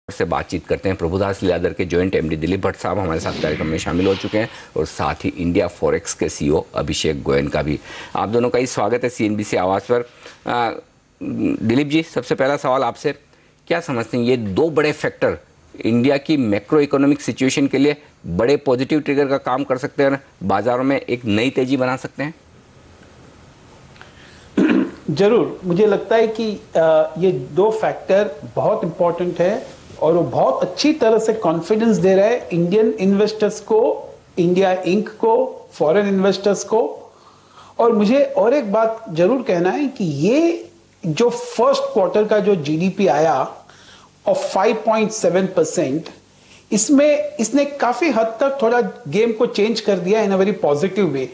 से बातचीत करते हैं। प्रभुदास लीलाधर के जॉइंट एमडी दिलीप भट्ट साहब हमारे साथ कार्यक्रम में शामिल हो चुके हैं और साथ ही इंडिया फॉरेक्स के सीईओ अभिषेक गोयन का भी आप दोनों का ही स्वागत है सीएनबीसी आवाज़ पर। दिलीप जी, सबसे पहला सवाल आपसे, क्या समझते हैं ये दो बड़े फैक्टर इंडिया की मैक्रो इकोनॉमिक सिचुएशन के लिए बड़े पॉजिटिव ट्रिगर का काम कर सकते हैं, बाजारों में एक नई तेजी बना सकते हैं? जरूर, मुझे लगता है कि ये दो फैक्टर बहुत इंपॉर्टेंट है और वो बहुत अच्छी तरह से कॉन्फिडेंस दे रहा है इंडियन इन्वेस्टर्स को, इंडिया इंक को, फॉरेन इन्वेस्टर्स को। और मुझे और एक बात जरूर कहना है कि ये जो फर्स्ट क्वार्टर का जो जीडीपी आया ऑफ 5.7%, इसमें इसने काफी हद तक थोड़ा गेम को चेंज कर दिया इन अ वेरी पॉजिटिव वे।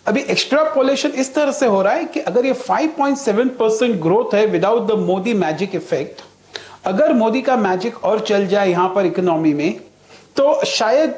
अभी एक्स्ट्रापोलेशन इस तरह से हो रहा है कि अगर ये 5.7% ग्रोथ है without the Modi magic effect, अगर मोदी का मैजिक और चल जाए यहां पर इकोनॉमी में, तो शायद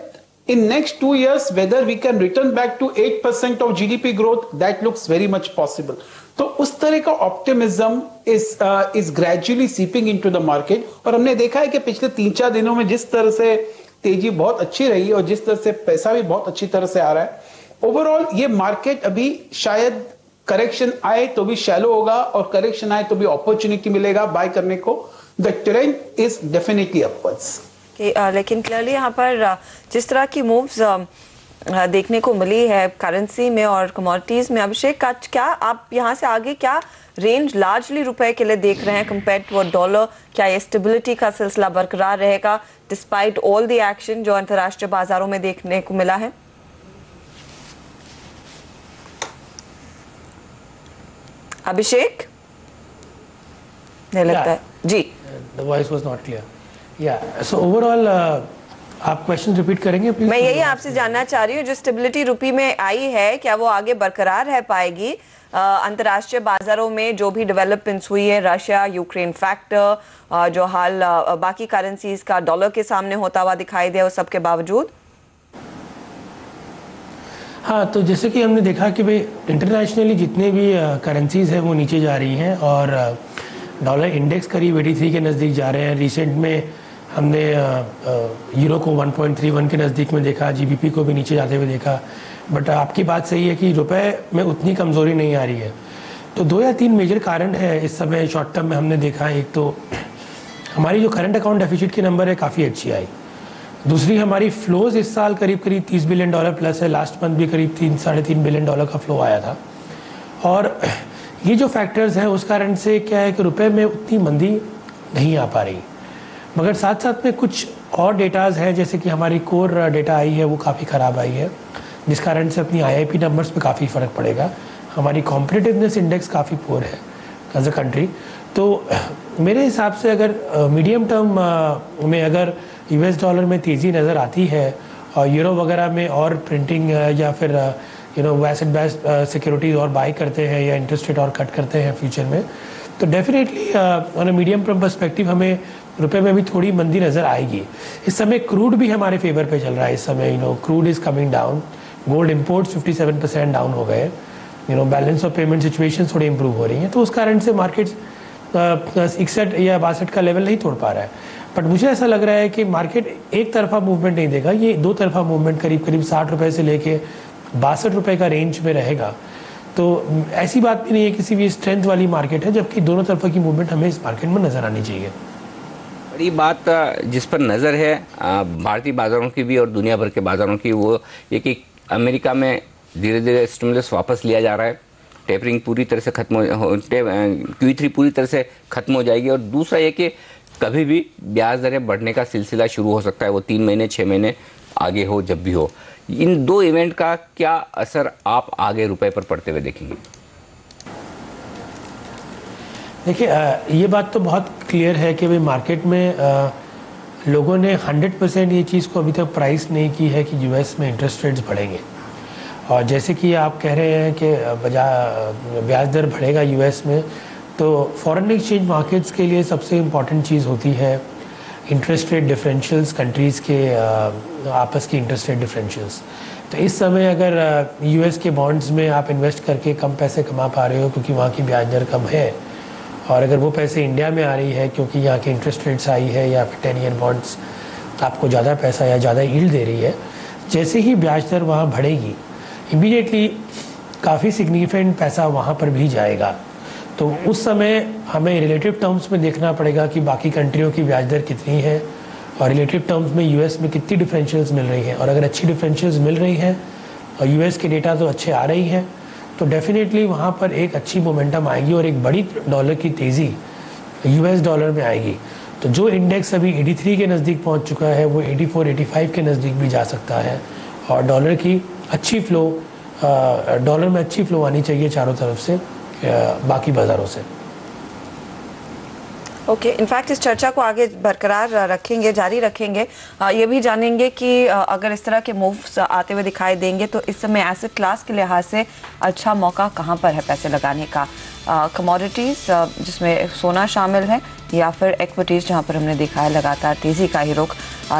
in next 2 years whether we can return back to 8% of GDP growth, that looks very much possible. तो उस तरह का optimism is gradually seeping into the market. और हमने देखा है कि पिछले 3-4 दिनों में जिस तरह से तेजी बहुत अच्छी रही और जिस तरह से पैसा भी बहुत अच्छी तरह से आ रहा है, ओवरऑल ये मार्केट अभी शायद करेक्शन आए तो भी शैलो होगा और करेक्शन आए तो भी अपॉर्चुनिटी मिलेगा बाय करने को। The trend is definitely upwards. लेकिन क्लियरली यहाँ पर जिस तरह की मूव्स देखने को मिली है करेंसी में और कमोडिटीज में, अभिषेक का क्या आप यहाँ से आगे क्या रेंज लार्जली रुपए के लिए देख रहे हैं कंपेयर टू डॉलर? क्या ये स्टेबिलिटी का सिलसिला बरकरार रहेगा डिस्पाइट ऑल द एक्शन जो अंतर्राष्ट्रीय बाजारों में देखने को मिला है? अभिषेक, नहीं लगता है जी। The voice was not clear. Yeah. So overall, आप क्वेश्चन रिपीट करेंगे प्लीज? मैं यही आपसे जानना चाह रही हूँ, जो स्टेबिलिटी रुपी में आई है क्या वो आगे बरकरार रह पाएगी? अंतर्राष्ट्रीय बाजारों में जो भी डेवलपमेंट्स हुई है, रशिया यूक्रेन फैक्टर, जो हाल बाकी करेंसीज का डॉलर के सामने होता हुआ दिखाई दिया, उस सब के बावजूद। हाँ, तो जैसे कि हमने देखा कि भाई इंटरनेशनली जितने भी करेंसीज हैं वो नीचे जा रही हैं और डॉलर इंडेक्स करीब 83 के नज़दीक जा रहे हैं। रिसेंट में हमने यूरो को 1.31 के नज़दीक में देखा, जीबीपी को भी नीचे जाते हुए देखा। बट आपकी बात सही है कि रुपए में उतनी कमज़ोरी नहीं आ रही है। तो 2 या 3 मेजर कारण है इस समय शॉर्ट टर्म में हमने देखा। एक तो हमारी जो करंट अकाउंट डेफिसिट की नंबर है काफ़ी अच्छी आई। दूसरी, हमारी फ्लोज इस साल करीब $30 बिलियन प्लस है। लास्ट मंथ भी करीब $3-3.5 बिलियन का फ्लो आया था। और ये जो फैक्टर्स हैं उस कारण से क्या है कि रुपए में उतनी मंदी नहीं आ पा रही। मगर साथ साथ में कुछ और डेटाज हैं, जैसे कि हमारी कोर डेटा आई है वो काफ़ी ख़राब आई है, जिस कारण से अपनी आईआईपी नंबर्स पे काफ़ी फ़र्क पड़ेगा। हमारी कॉम्पिटिटिवनेस इंडेक्स काफ़ी पुअर है एज अ कंट्री। तो मेरे हिसाब से अगर मीडियम टर्म में अगर यूएस डॉलर में तेज़ी नज़र आती है और यूरो वगैरह में और प्रिंटिंग या फिर एसेट बेस्ड सिक्योरिटीज और बाई करते हैं या इंटरेस्ट रेट और कट करते हैं फ्यूचर में, तो definitely on a medium term perspective हमें रुपए में भी थोड़ी मंदी नज़र आएगी। इस समय क्रूड भी हमारे फेवर पे चल रहा है। इस समय crude is coming down, gold imports 57% down हो गए, बैलेंस ऑफ पेमेंट सिचुएशन थोड़ी इंप्रूव हो रही हैं। तो उस कारण से मार्केट्स 61 या 62 का लेवल नहीं तोड़ पा रहा है। बट मुझे ऐसा लग रहा है कि मार्केट एक तरफा मूवमेंट नहीं देगा, ये 2 तरफा मूवमेंट करीब 60 रुपए से लेके 62 रुपए का रेंज में रहेगा। तो ऐसी बात भी नहीं है किसी भी स्ट्रेंथ वाली मार्केट है, जबकि दोनों तरफा की मूवमेंट हमें इस मार्केट में नजर आनी चाहिए। बड़ी बात जिस पर नज़र है भारतीय बाजारों की भी और दुनिया भर के बाजारों की, वो ये कि अमेरिका में धीरे धीरे स्टिमुलस वापस लिया जा रहा है। टेपरिंग पूरी तरह से Q3 पूरी तरह से खत्म हो जाएगी। और दूसरा ये कि कभी भी ब्याज दरें बढ़ने का सिलसिला शुरू हो सकता है, वो 3 महीने 6 महीने आगे हो, जब भी हो। इन 2 इवेंट का क्या असर आप आगे रुपए पर पड़ते हुए देखेंगे? देखिए, ये बात तो बहुत क्लियर है कि भाई मार्केट में लोगों ने 100% ये चीज़ को अभी तक प्राइस नहीं की है कि यूएस में इंटरेस्ट रेट्स बढ़ेंगे। और जैसे कि आप कह रहे हैं कि ब्याज दर बढ़ेगा यूएस में, तो फॉरेन एक्सचेंज मार्केट्स के लिए सबसे इम्पॉर्टेंट चीज़ होती है इंटरेस्ट रेट डिफरेंशियल्स, कंट्रीज़ के आपस की इंटरेस्ट रेट डिफरेंशियल्स। तो इस समय अगर यूएस के बॉन्ड्स में आप इन्वेस्ट करके कम पैसे कमा पा रहे हो क्योंकि वहाँ की ब्याज दर कम है, और अगर वो पैसे इंडिया में आ रही है क्योंकि यहाँ की इंटरेस्ट रेट्स हाई है या फिर 10 ईयर बॉन्ड्स आपको ज़्यादा पैसा या ज़्यादा यील्ड दे रही है, जैसे ही ब्याज दर वहाँ बढ़ेगी इमीडिएटली काफ़ी सिग्निफिकेंट पैसा वहाँ पर भी जाएगा। तो उस समय हमें रिलेटिव टर्म्स में देखना पड़ेगा कि बाकी कंट्रियों की ब्याज दर कितनी है और रिलेटिव टर्म्स में यूएस में कितनी डिफरेंशियल्स मिल रही हैं। और अगर अच्छी डिफरेंशियल्स मिल रही हैं और यूएस के डेटा तो अच्छे आ रही हैं तो डेफिनेटली वहाँ पर एक अच्छी मोमेंटम आएगी और एक बड़ी डॉलर की तेज़ी यूएस डॉलर में आएगी। तो जो इंडेक्स अभी 83 के नज़दीक पहुँच चुका है वो 84-85 के नज़दीक भी जा सकता है और डॉलर की अच्छी फ्लो डॉलर में अच्छी फ्लो आनी चाहिए चारों तरफ से बाकी बाज़ारों से। ओके, इनफैक्ट इस चर्चा को आगे बरकरार रखेंगे, जारी रखेंगे। ये भी जानेंगे कि अगर इस तरह के मूव्स आते हुए दिखाई देंगे तो इस समय एसेट क्लास के लिहाज से अच्छा मौका कहाँ पर है पैसे लगाने का। कमोडिटीज़ जिसमें सोना शामिल है या फिर इक्विटीज़ जहाँ पर हमने देखा है लगातार तेज़ी का ही रुख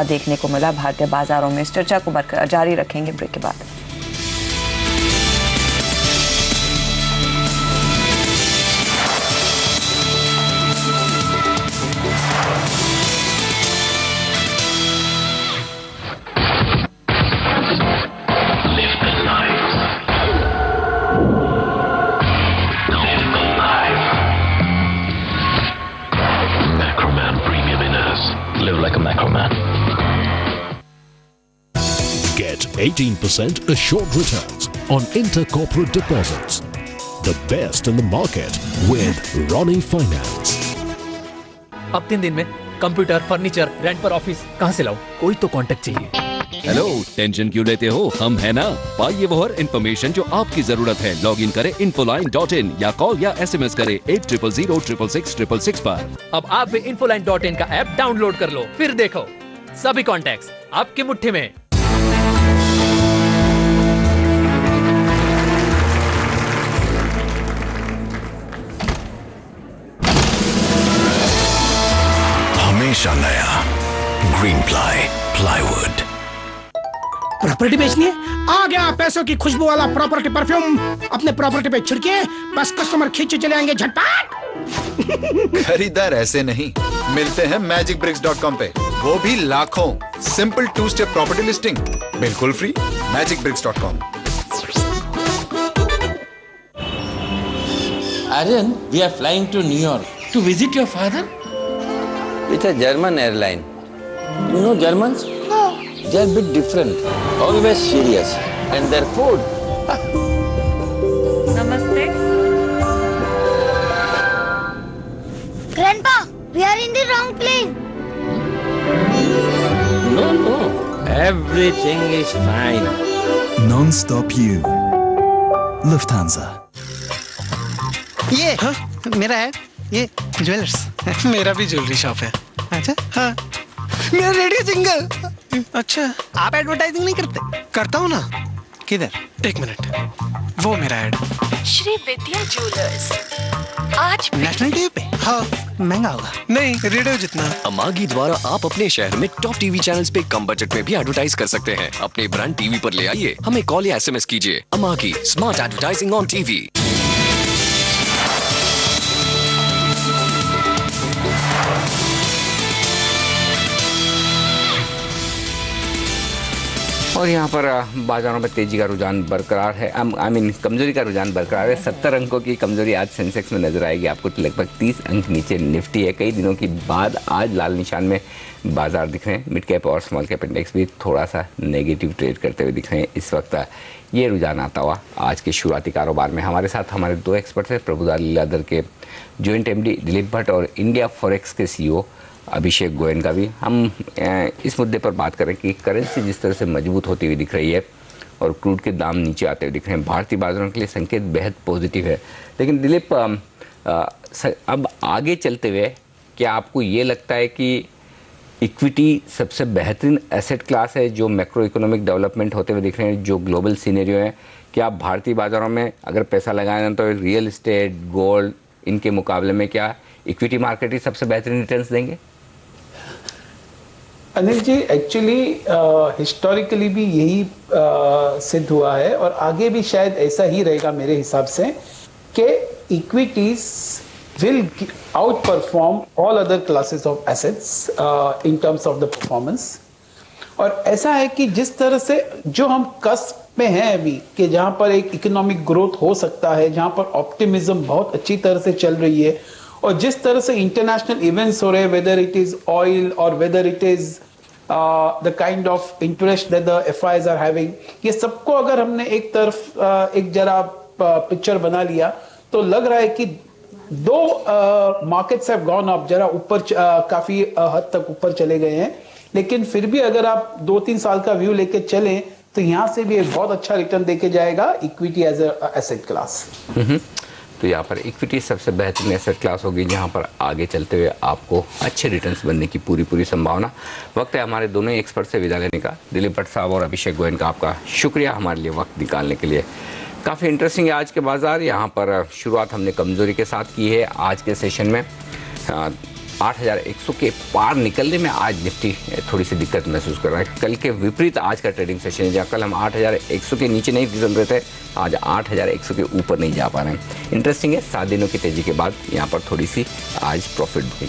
देखने को मिला भारतीय बाजारों में। इस चर्चा को बरकरार जारी रखेंगे ब्रेक के बाद। Get 18% assured returns on intercorporate deposits. The best in the market with Ronnie Finance. अब 3 दिन में कंप्यूटर, फर्नीचर, रेंट पर ऑफिस कहाँ से लाऊं? कोई तो कांटेक्ट चाहिए। हेलो, टेंशन क्यों लेते हो? हम है ना। पाइए वो हर इन्फॉर्मेशन जो आपकी जरूरत है। लॉग इन करें infoline.in या कॉल या SMS करें 80006666 पर। अब आप भी infoline.in का ऐप डाउनलोड कर लो, फिर देखो सभी कॉन्टैक्ट्स आपकी मुट्ठी में। हमेशा नया ग्रीन प्लाईवुड। प्रॉपर्टी बेचनी है? आ गया पैसों की खुशबू वाला प्रॉपर्टी परफ्यूम। अपने प्रॉपर्टी पे छिड़के, बस कस्टमर खींचे चले आएंगे झटपट। खरीदार ऐसे नहीं मिलते हैं magicbricks.com पे, वो भी लाखों। सिंपल 2-स्टेप प्रॉपर्टी लिस्टिंग बिल्कुल free. magicbricks.com। Aryan, we are flying to New York to visit your father. It's a German airline. You know Germans? No. They are a bit different, Always serious. And their food. नमस्ते। Grandpa, we are in the wrong plane. No, everything is fine. Non-stop you. Lufthansa. ये मेरा है, ये jewellers. मेरा भी jewellery shop है। अच्छा हाँ, मेरा रेडियो जिंगल। अच्छा, आप एडवर्टाइजिंग नहीं करते? करता हूँ ना। किधर? 1 मिनट, वो मेरा ऐड। श्री विद्या ज्वेलर्स आज नेशनल टीवी पे। हाँ, महंगा होगा। नहीं, रेडियो जितना। अमागी द्वारा आप अपने शहर में टॉप टीवी चैनल्स पे कम बजट में भी एडवर्टाइज कर सकते हैं। अपने ब्रांड टीवी पर ले आइए, हमें कॉल या SMS कीजिए। अमागी, स्मार्ट एडवर्टाइजिंग ऑन टीवी। और यहाँ पर बाजारों में तेजी का रुझान बरकरार है। कमजोरी का रुझान बरकरार है। 70 अंकों की कमजोरी आज सेंसेक्स में नजर आएगी आपको। लगभग 30 अंक नीचे निफ्टी है। कई दिनों के बाद आज लाल निशान में बाजार दिख रहे हैं। मिड कैप और स्मॉल कैप इंडेक्स भी थोड़ा सा नेगेटिव ट्रेड करते हुए दिख रहे हैं इस वक्त। ये रुझान आता हुआ आज के शुरुआती कारोबार में। हमारे साथ हमारे 2 एक्सपर्ट हैं, प्रभुदार लीलाधर के जॉइंट MD दिलीप भट्ट और इंडिया फॉरेक्स के CEO अभिषेक गोयन का भी। हम इस मुद्दे पर बात करें कि करेंसी जिस तरह से मजबूत होती हुई दिख रही है और क्रूड के दाम नीचे आते हुए दिख रहे हैं, भारतीय बाजारों के लिए संकेत बेहद पॉजिटिव है। लेकिन दिलीप, अब आगे चलते हुए क्या आपको ये लगता है कि इक्विटी सबसे बेहतरीन एसेट क्लास है जो मैक्रो इकोनॉमिक डेवलपमेंट होते हुए दिख रहे हैं, जो ग्लोबल सीनेरियो है? क्या आप भारतीय बाजारों में अगर पैसा लगाएं तो रियल इस्टेट, गोल्ड, इनके मुकाबले में क्या इक्विटी मार्केट ही सबसे बेहतरीन रिटर्न्स देंगे? अनिल जी, एक्चुअली हिस्टोरिकली भी यही सिद्ध हुआ है और आगे भी शायद ऐसा ही रहेगा मेरे हिसाब से कि equities will outperform all other classes of assets in terms of the performance. और ऐसा है कि जिस तरह से जो हम कस्प में हैं अभी कि जहां पर एक इकोनॉमिक ग्रोथ हो सकता है, जहां पर ऑप्टिमिज्म बहुत अच्छी तरह से चल रही है, और जिस तरह से इंटरनेशनल इवेंट्स हो रहे हैं, वेदर इट इज ऑयल और whether it is the kind of interest that the FIs are having, ये सबको अगर हमने एक तरफ एक जरा पिक्चर बना लिया तो लग रहा है कि दो मार्केट्स हैव गॉन अप, जरा ऊपर काफी हद तक ऊपर चले गए हैं, लेकिन फिर भी अगर आप 2-3 साल का व्यू लेके चलें तो यहां से भी एक बहुत अच्छा रिटर्न देके जाएगा इक्विटी एज एसेट क्लास। तो यहाँ पर इक्विटी सबसे बेहतरीन एसेट क्लास होगी जहाँ पर आगे चलते हुए आपको अच्छे रिटर्न्स बनने की पूरी संभावना। वक्त है हमारे दोनों ही एक्सपर्ट से विदा लेने का। दिलीप भट्ट साहब और अभिषेक गोयन का आपका शुक्रिया हमारे लिए वक्त निकालने के लिए। काफ़ी इंटरेस्टिंग है आज के बाज़ार। यहाँ पर शुरुआत हमने कमज़ोरी के साथ की है आज के सेशन में। 8100 के पार निकलने में आज निफ्टी थोड़ी सी दिक्कत महसूस कर रहा है। कल के विपरीत आज का ट्रेडिंग सेशन है, जहाँ कल हम 8100 के नीचे नहीं फिसल रहे थे, आज 8100 के ऊपर नहीं जा पा रहे हैं। इंटरेस्टिंग है, 7 दिनों की तेज़ी के बाद यहाँ पर थोड़ी सी आज प्रॉफिट हुई।